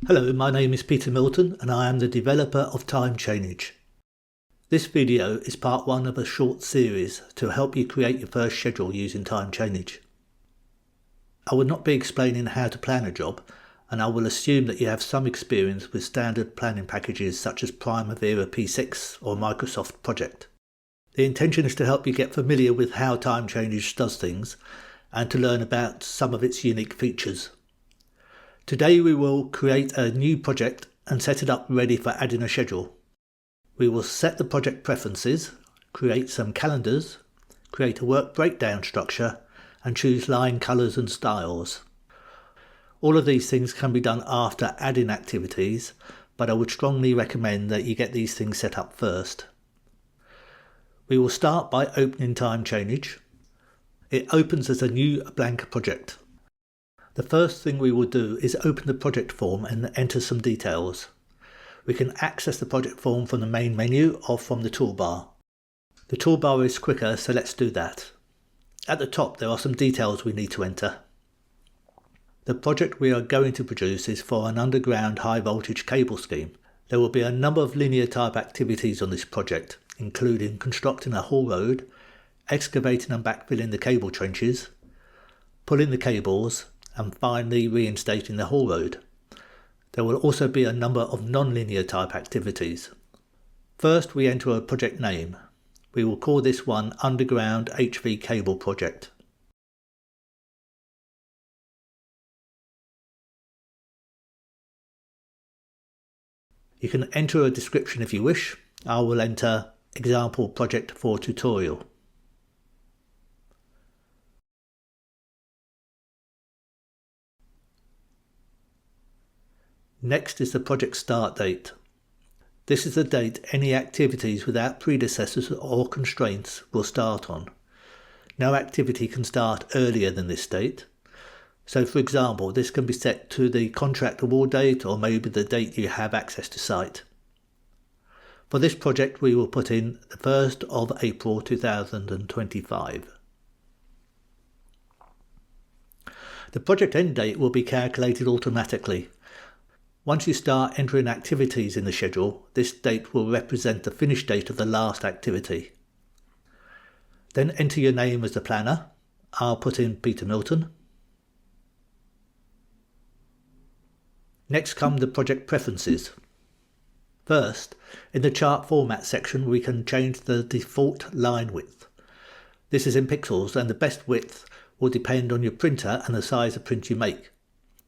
Hello, my name is Peter Milton and I am the developer of TimeChainage. This video is part one of a short series to help you create your first schedule using TimeChainage. I will not be explaining how to plan a job, and I will assume that you have some experience with standard planning packages such as Primavera P6 or Microsoft Project. The intention is to help you get familiar with how TimeChainage does things and to learn about some of its unique features. Today we will create a new project and set it up ready for adding a schedule. We will set the project preferences, create some calendars, create a work breakdown structure, and choose line colours and styles. All of these things can be done after adding activities, but I would strongly recommend that you get these things set up first. We will start by opening TimeChainage. It opens as a new blank project. The first thing we will do is open the project form and enter some details. We can access the project form from the main menu or from the toolbar. The toolbar is quicker, so let's do that. At the top there are some details we need to enter. The project we are going to produce is for an underground high voltage cable scheme. There will be a number of linear type activities on this project, including constructing a haul road, excavating and backfilling the cable trenches, pulling the cables, and finally reinstating the haul road. There will also be a number of non-linear type activities. First we enter a project name. We will call this one Underground HV Cable Project. You can enter a description if you wish. I will enter Example Project for Tutorial. Next is the project start date. This is the date any activities without predecessors or constraints will start on. No activity can start earlier than this date. So for example, this can be set to the contract award date or maybe the date you have access to site. For this project we will put in the 1st of April 2025. The project end date will be calculated automatically. Once you start entering activities in the schedule, this date will represent the finish date of the last activity. Then enter your name as the planner. I'll put in Peter Milton. Next come the project preferences. First, in the chart format section we can change the default line width. This is in pixels and the best width will depend on your printer and the size of print you make.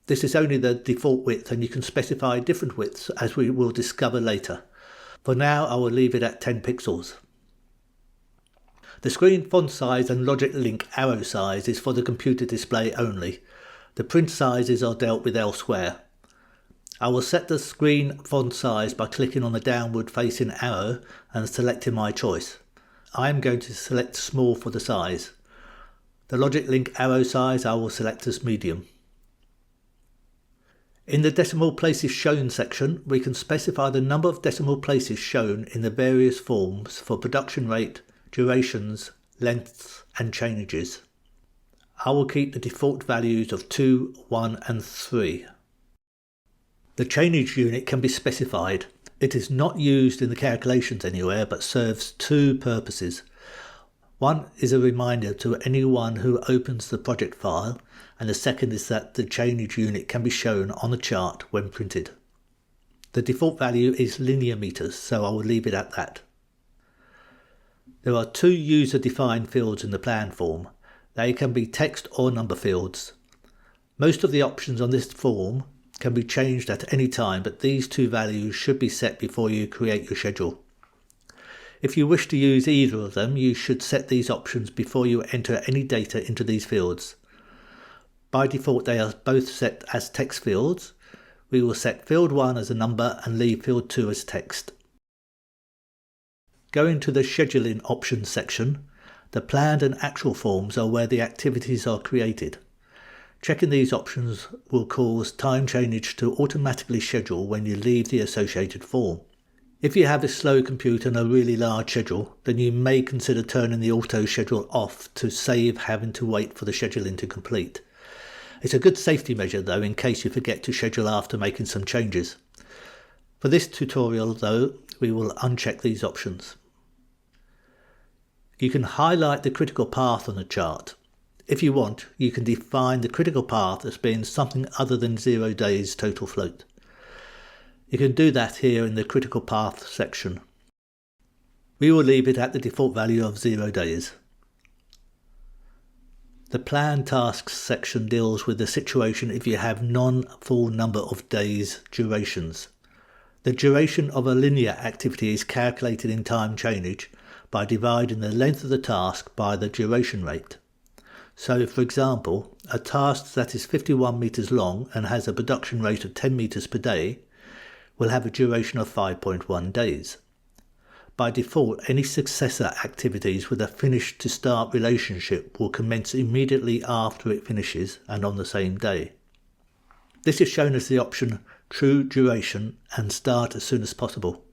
This is only the default width and you can specify different widths as we will discover later. For now I will leave it at 10 pixels. The screen font size and logic link arrow size is for the computer display only. The print sizes are dealt with elsewhere. I will set the screen font size by clicking on the downward facing arrow and selecting my choice. I am going to select small for the size. The logic link arrow size I will select as medium. In the decimal places shown section, we can specify the number of decimal places shown in the various forms for production rate, durations, lengths and changes. I will keep the default values of 2, 1 and 3. The chainage unit can be specified. It is not used in the calculations anywhere but serves two purposes. One is a reminder to anyone who opens the project file, and the second is that the chainage unit can be shown on the chart when printed. The default value is linear meters, so I will leave it at that. There are two user-defined fields in the plan form. They can be text or number fields. Most of the options on this form can be changed at any time, but these two values should be set before you create your schedule. If you wish to use either of them, you should set these options before you enter any data into these fields. By default they are both set as text fields. We will set field 1 as a number and leave field 2 as text. Going to the scheduling options section, the planned and actual forms are where the activities are created. Checking these options will cause TimeChainage to automatically schedule when you leave the associated form. If you have a slow computer and a really large schedule, then you may consider turning the auto schedule off to save having to wait for the scheduling to complete. It's a good safety measure though in case you forget to schedule after making some changes. For this tutorial though, we will uncheck these options. You can highlight the critical path on the chart. If you want, you can define the critical path as being something other than 0 days total float. You can do that here in the critical path section. We will leave it at the default value of 0 days. The Plan Tasks section deals with the situation if you have non-full number of days durations. The duration of a linear activity is calculated in TimeChainage by dividing the length of the task by the duration rate. So, for example, a task that is 51 meters long and has a production rate of 10 meters per day will have a duration of 5.1 days. By default, any successor activities with a finish to start relationship will commence immediately after it finishes and on the same day. This is shown as the option True Duration and Start as soon as possible.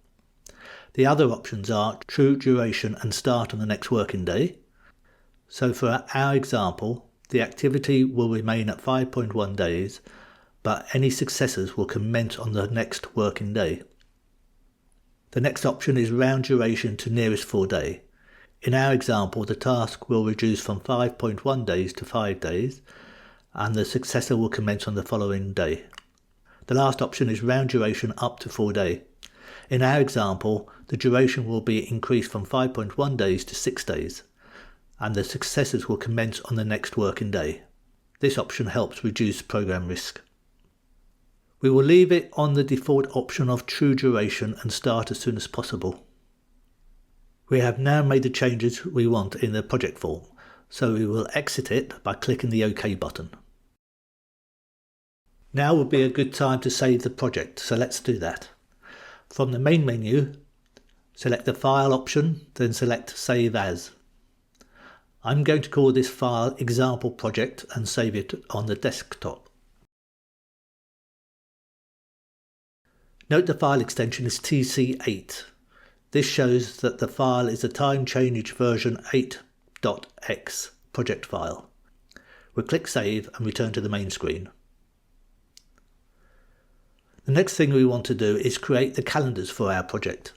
The other options are True Duration and Start on the next working day. So for our example, the activity will remain at 5.1 days, but any successors will commence on the next working day. The next option is Round Duration to nearest full day. In our example, the task will reduce from 5.1 days to 5 days, and the successor will commence on the following day. The last option is Round Duration up to full day. In our example, the duration will be increased from 5.1 days to 6 days, and the successors will commence on the next working day. This option helps reduce program risk. We will leave it on the default option of True Duration and Start as soon as possible. We have now made the changes we want in the project form, so we will exit it by clicking the OK button. Now would be a good time to save the project, so let's do that. From the main menu, select the File option, then select Save As. I'm going to call this file Example Project and save it on the desktop. Note the file extension is TC8. This shows that the file is a TimeChainage version 8.x project file. We'll click Save and return to the main screen. The next thing we want to do is create the calendars for our project.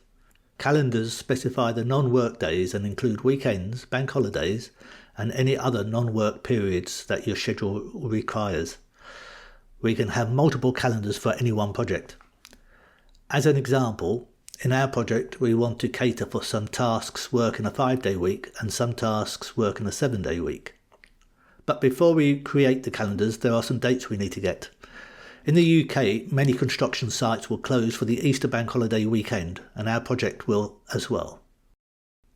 Calendars specify the non-work days and include weekends, bank holidays, and any other non-work periods that your schedule requires. We can have multiple calendars for any one project. As an example, in our project we want to cater for some tasks work in a 5-day week and some tasks work in a 7-day week. But before we create the calendars, there are some dates we need to get. In the UK, many construction sites will close for the Easter bank holiday weekend, and our project will as well.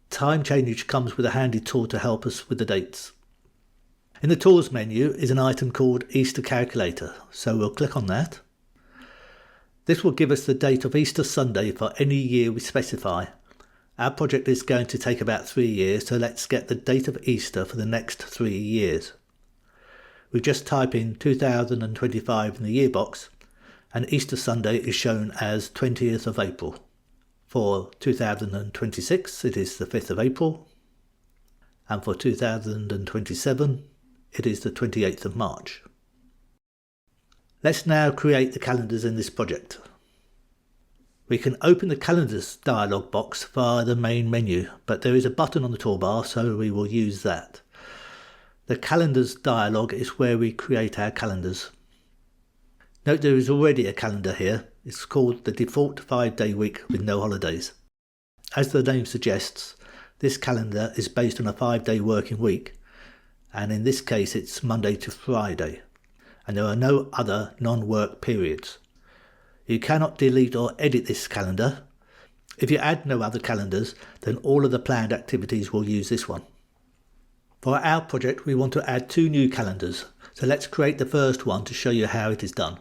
TimeChainage comes with a handy tool to help us with the dates. In the Tools menu is an item called Easter Calculator, so we'll click on that. This will give us the date of Easter Sunday for any year we specify. Our project is going to take about 3 years, so let's get the date of Easter for the next 3 years. We just type in 2025 in the year box, and Easter Sunday is shown as 20th of April. For 2026 it is the 5th of April, and for 2027 it is the 28th of March. Let's now create the calendars in this project. We can open the Calendars dialog box via the main menu, but there is a button on the toolbar, so we will use that. The Calendars dialog is where we create our calendars. Note there is already a calendar here. It's called the default 5-day week with no holidays. As the name suggests, this calendar is based on a 5-day working week, and in this case it's Monday to Friday, and there are no other non-work periods. You cannot delete or edit this calendar. If you add no other calendars, then all of the planned activities will use this one. For our project, we want to add 2 new calendars, so let's create the first one to show you how it is done.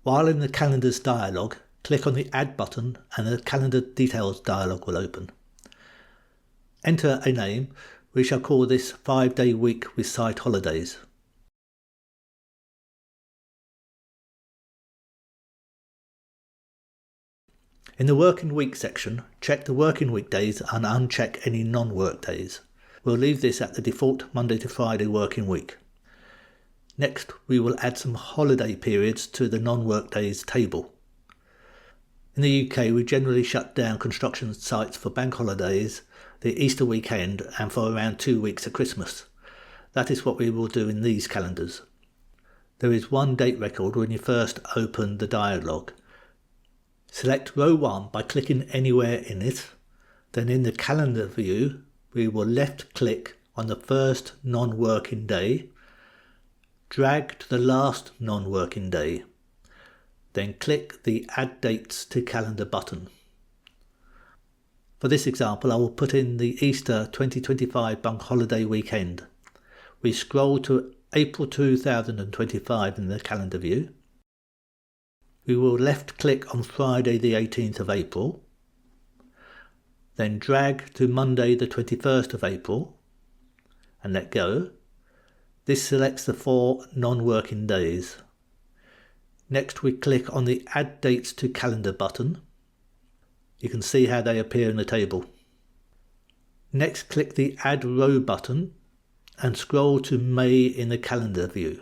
While in the Calendars dialog, click on the Add button and the Calendar Details dialog will open. Enter a name. We shall call this 5-day week with site holidays. In the Working Week section, check the working week days and uncheck any non-work days. We'll leave this at the default Monday to Friday working week. Next, we will add some holiday periods to the non-work days table. In the UK, we generally shut down construction sites for bank holidays, the Easter weekend, and for around 2 weeks at Christmas. That is what we will do in these calendars. There is one date record when you first open the dialog. Select row 1 by clicking anywhere in it. Then in the calendar view, we will left click on the first non-working day, drag to the last non-working day, then click the Add Dates to Calendar button. For this example, I will put in the Easter 2025 bank holiday weekend. We scroll to April 2025 in the calendar view. We will left click on Friday the 18th of April, then drag to Monday the 21st of April and let go. This selects the 4 non-working days. Next we click on the Add Dates to Calendar button. You can see how they appear in the table. Next click the Add Row button and scroll to May in the calendar view.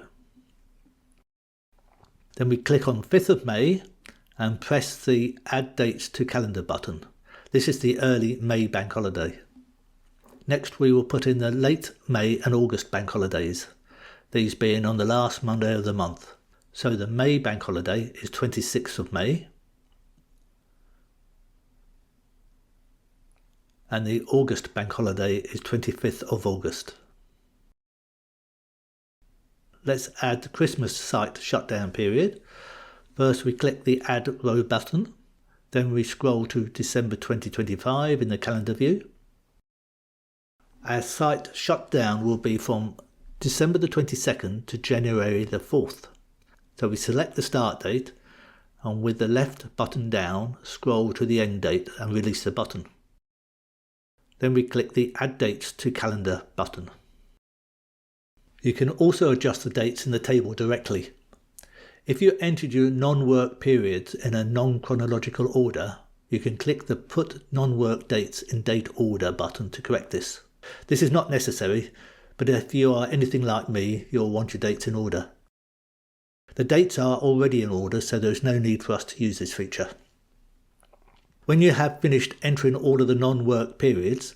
Then we click on 5th of May and press the Add Dates to Calendar button. This is the early May bank holiday. Next we will put in the late May and August bank holidays, these being on the last Monday of the month. So the May bank holiday is 26th of May and the August bank holiday is 25th of August. Let's add the Christmas site shutdown period. First we click the Add Row button, then we scroll to December 2025 in the calendar view. Our site shutdown will be from December the 22nd to January the 4th. So we select the start date and with the left button down, scroll to the end date and release the button. Then we click the Add Dates to Calendar button. You can also adjust the dates in the table directly. If you entered your non-work periods in a non-chronological order, you can click the Put Non-Work Dates in Date Order button to correct this. This is not necessary, but if you are anything like me, you'll want your dates in order. The dates are already in order, so there is no need for us to use this feature. When you have finished entering all of the non-work periods,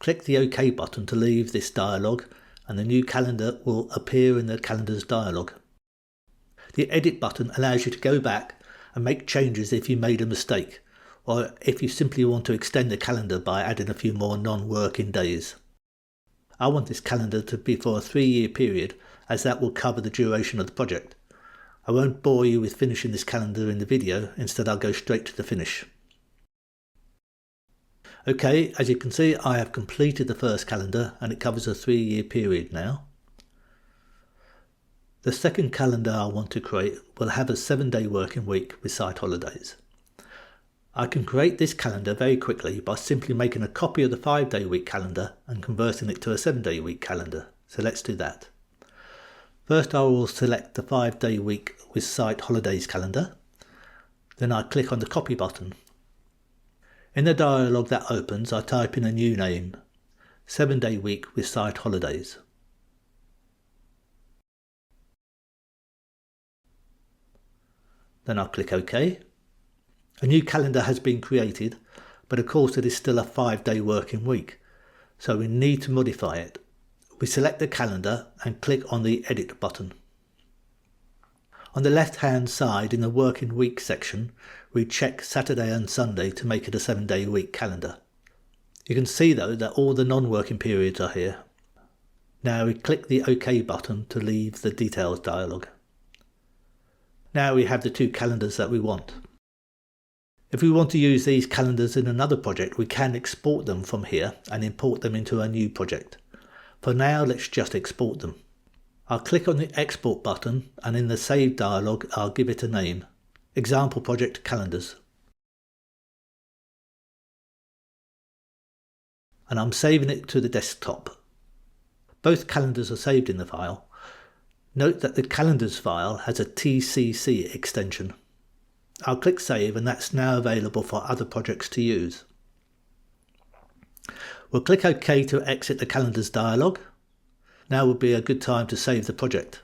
click the OK button to leave this dialog and the new calendar will appear in the calendar's dialog. The Edit button allows you to go back and make changes if you made a mistake, or if you simply want to extend the calendar by adding a few more non-working days. I want this calendar to be for a 3-year period, as that will cover the duration of the project. I won't bore you with finishing this calendar in the video, instead I'll go straight to the finish. Okay, as you can see, I have completed the first calendar and it covers a 3-year period now. The second calendar I want to create will have a 7-day working week with site holidays. I can create this calendar very quickly by simply making a copy of the 5-day week calendar and converting it to a 7-day week calendar. So let's do that. First I will select the 5-day week with site holidays calendar. Then I click on the copy button. In the dialog that opens, I type in a new name, 7-day week with site holidays. Then I'll click OK. A new calendar has been created, but of course it is still a 5-day working week, so we need to modify it. We select the calendar and click on the Edit button. On the left hand side in the working week section, we check Saturday and Sunday to make it a 7-day week calendar. You can see though that all the non-working periods are here. Now we click the OK button to leave the details dialog. Now we have the 2 calendars that we want. If we want to use these calendars in another project, we can export them from here and import them into a new project. For now, let's just export them. I'll click on the Export button and in the Save dialog, I'll give it a name, Example Project Calendars. And I'm saving it to the desktop. Both calendars are saved in the file. Note that the Calendars file has a TCC extension. I'll click Save and that's now available for other projects to use. We'll click OK to exit the Calendars dialog. Now would be a good time to save the project.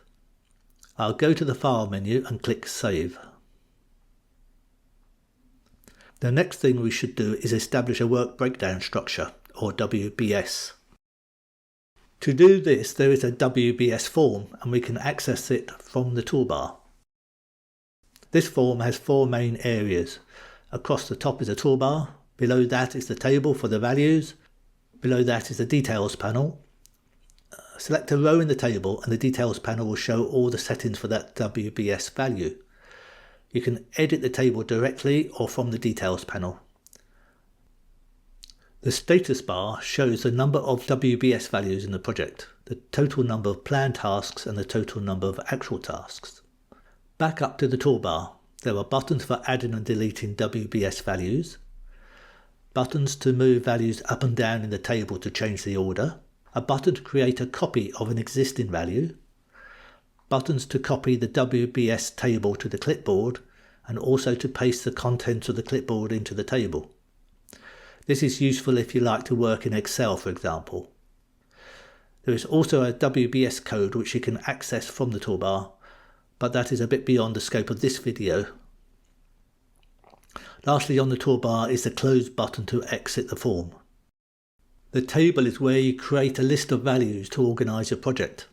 I'll go to the File menu and click Save. The next thing we should do is establish a work breakdown structure, or WBS. To do this, there is a WBS form and we can access it from the toolbar. This form has four main areas. Across the top is a toolbar, below that is the table for the values, below that is the details panel. Select a row in the table and the details panel will show all the settings for that WBS value. You can edit the table directly or from the details panel. The status bar shows the number of WBS values in the project, the total number of planned tasks and the total number of actual tasks. Back up to the toolbar, there are buttons for adding and deleting WBS values, buttons to move values up and down in the table to change the order, a button to create a copy of an existing value, buttons to copy the WBS table to the clipboard, and also to paste the contents of the clipboard into the table. This is useful if you like to work in Excel, for example. There is also a WBS code which you can access from the toolbar, but that is a bit beyond the scope of this video. Lastly, on the toolbar is the Close button to exit the form. The table is where you create a list of values to organise your project.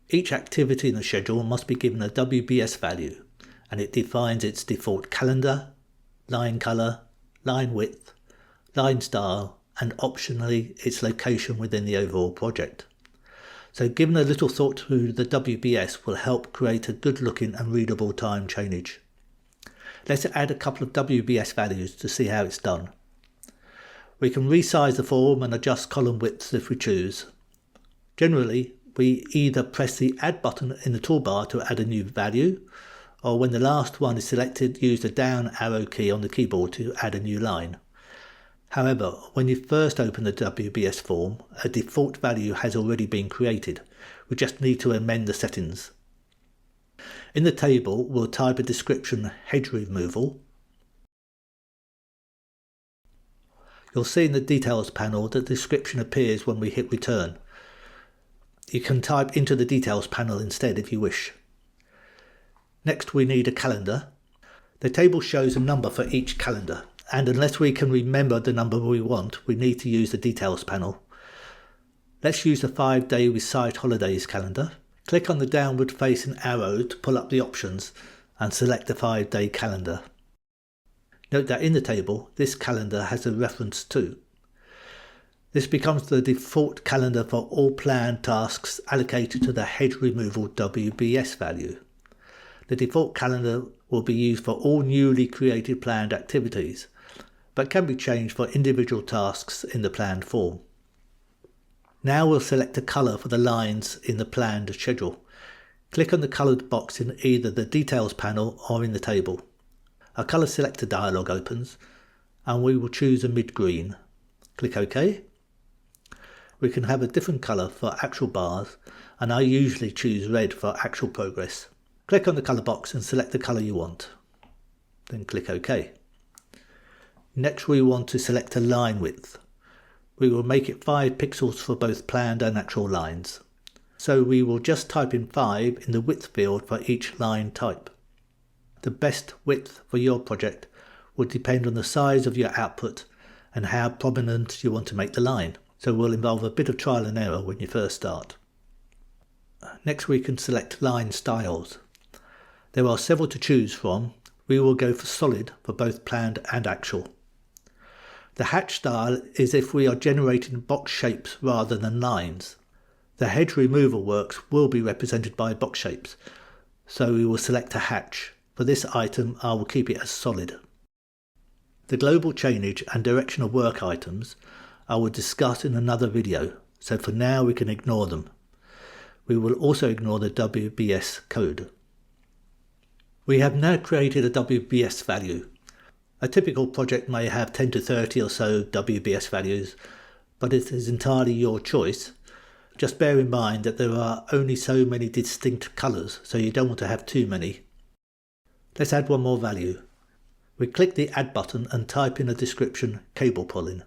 Each activity in the schedule must be given a WBS value, and it defines its default calendar, line colour, line width, line style, and optionally its location within the overall project. So giving a little thought to the WBS will help create a good looking and readable TimeChainage. Let's add a couple of WBS values to see how it's done. We can resize the form and adjust column widths if we choose. Generally, we either press the Add button in the toolbar to add a new value, or when the last one is selected, use the down arrow key on the keyboard to add a new line. However, when you first open the WBS form, a default value has already been created. We just need to amend the settings. In the table, we'll type a description hedge removal. You'll see in the details panel that the description appears when we hit return. You can type into the details panel instead if you wish. Next, we need a calendar. The table shows a number for each calendar, and unless we can remember the number we want, we need to use the details panel. Let's use the 5-day Recite Holidays calendar. Click on the downward facing arrow to pull up the options and select the 5-day calendar. Note that in the table, this calendar has a reference to. This becomes the default calendar for all planned tasks allocated to the head removal WBS value. The default calendar will be used for all newly created planned activities, but can be changed for individual tasks in the planned form. Now we'll select a colour for the lines in the planned schedule. Click on the coloured box in either the details panel or in the table. A colour selector dialog opens and we will choose a mid-green. Click OK. We can have a different colour for actual bars, and I usually choose red for actual progress. Click on the colour box and select the colour you want. Then click OK. Next we want to select a line width. We will make it 5 pixels for both planned and actual lines. So we will just type in 5 in the width field for each line type. The best width for your project will depend on the size of your output and how prominent you want to make the line. So will involve a bit of trial and error when you first start. Next we can select line styles. There are several to choose from. We will go for solid for both planned and actual. The hatch style is if we are generating box shapes rather than lines. The hedge removal works will be represented by box shapes, so we will select a hatch. For this item, I will keep it as solid. The global chainage and direction of work items I will discuss in another video, so for now we can ignore them. We will also ignore the WBS code. We have now created a WBS value. A typical project may have 10 to 30 or so WBS values, but it is entirely your choice. Just bear in mind that there are only so many distinct colours, so you don't want to have too many. Let's add one more value. We click the Add button and type in a description, cable pulling.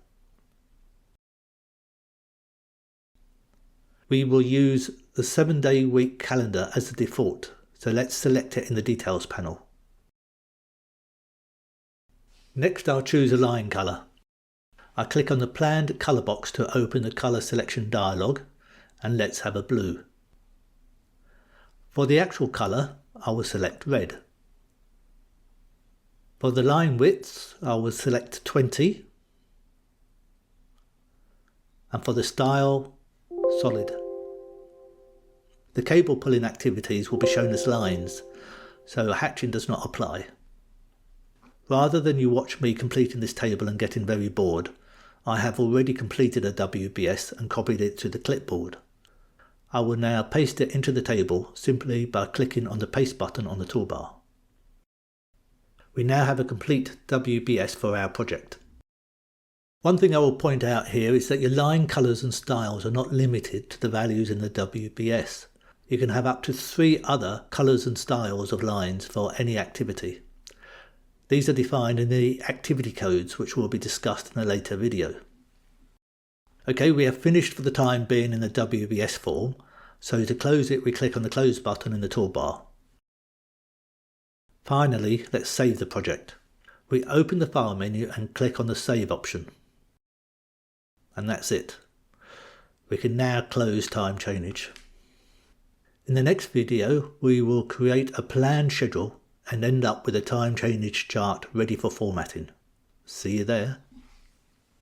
We will use the 7-day week calendar as the default, so let's select it in the Details panel. Next I'll choose a line colour. I click on the planned colour box to open the colour selection dialog, and let's have a blue. For the actual colour, I will select red. For the line width, I will select 20, and for the style, solid. The cable pulling activities will be shown as lines, so hatching does not apply. Rather than you watch me completing this table and getting very bored, I have already completed a WBS and copied it to the clipboard. I will now paste it into the table simply by clicking on the paste button on the toolbar. We now have a complete WBS for our project. One thing I will point out here is that your line colours and styles are not limited to the values in the WBS. You can have up to 3 other colours and styles of lines for any activity. These are defined in the activity codes, which will be discussed in a later video. Okay, we have finished for the time being in the WBS form, so to close it we click on the close button in the toolbar. Finally, let's save the project. We open the file menu and click on the save option. And that's it. We can now close TimeChainage. In the next video we will create a planned schedule and end up with a TimeChainage chart ready for formatting. See you there.